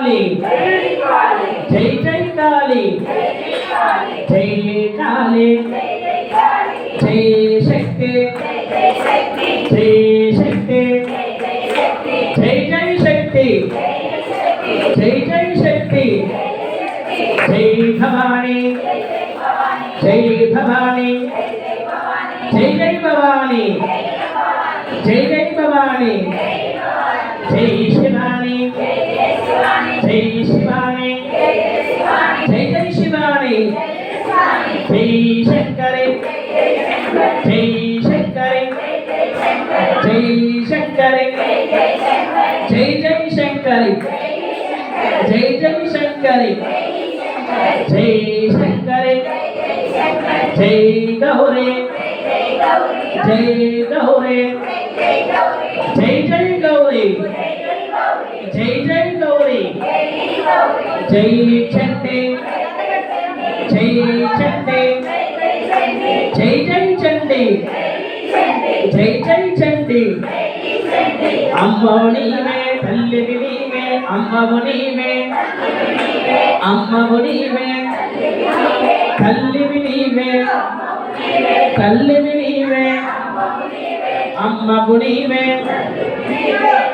కాళీ జై జై కాళీ జై కాళీ జై శక్తి జై శక్తి జై జై శక్తి జై జై శక్తి జై భవానీ జై భవానీ జై జై భవానీ జై జై భవానీ జై శివాని జై శివాని జై జై శివాని జై శంకరి జై శంకరి జై శంకరి జై జై శంకరి జై జై శంకరి జై శంకరి జై గౌరీ జై గౌరీ జై జై గౌరీ జై జై గౌరీ జై చండి జై చండి జై జై చండి జై జై చండి అమ్మవు నీవే తల్లివి నీవే అమ్మవు నీవే అమ్మవు నీవే తల్లివి నీవే తల్లివి నీవే అమ్మవు నీవే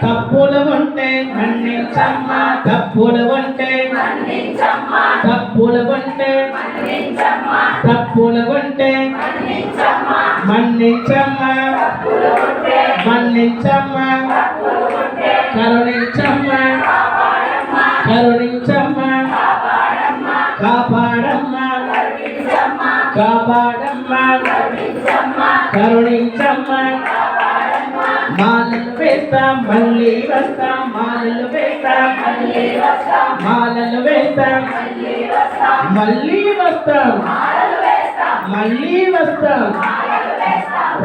తప్పులు ఉంటే మన్నించమ్మ తప్పులు ఉంటే తప్పులు ఉంటే తప్పులు ఉంటే మన్నించమ్మ మన్నించమ్మ కరుణించమ్మ కరుణించమ్మ కాపాడమ్మ కాపాడమ్మ కరుణించమ్మ మాలలు వేస్తాం మళ్ళీ వస్తాం మాలలు వేస్తాం మాలలు వేస్తాం మళ్ళీ వస్తాం మళ్ళీ వస్తాం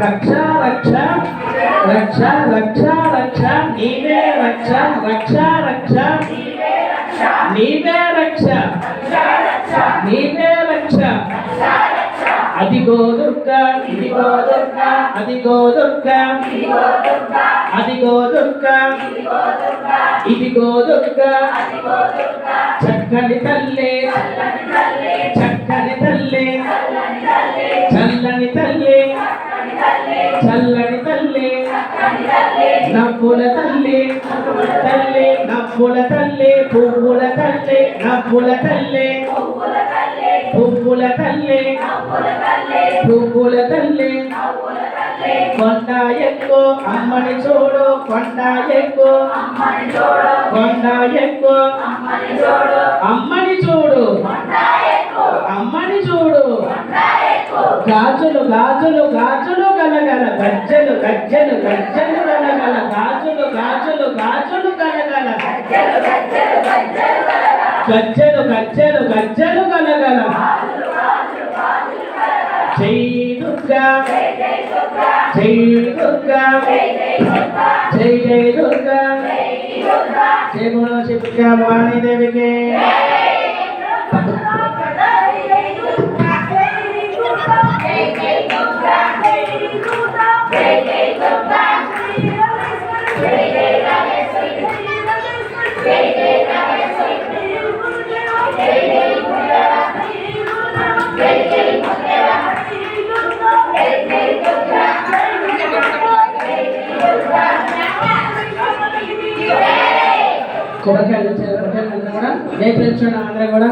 రక్ష రక్ష రక్ష రక్ష రక్ష నీవే రక్ష రక్ష రక్ష నీవే రక్ష నీవే రక్ష అదిగో దుర్గా ఇదిగో దుర్గా అదిగో దుర్గా అదిగో దుర్గా ఇదిగో దుర్గా చక్కని తల్లి చక్కని తల్లి చల్లని తల్లి చల్లని తల్లి నవ్వుల తల్లి తల్లి నవ్వుల తల్లి పువ్వుల తల్లి నవ్వుల తల్లి పువ్వుల తల్లి పువ్వుల తల్లి కొండ ఎక్కు అమ్మని చూడు కొండ ఎక్కు కొండ ఎక్కు అమ్మని చూడు అమ్మని చూడు గాజులు గాజులు గాజులు గలగల గజ్జలు గజ్జలు గజ్జలు గలగల గాజులు గాజులు గాజులు గలగల గజ్జలు గజ్జలు గజ్జలు గలగల జై దుర్గా జై దుర్గా జై జై దుర్గా జై బోలో శ్రీ దుర్గా భవానీ దేవికి కొబ్బరికాయలు వచ్చారు కూడా జై తెలుసు అందరూ కూడా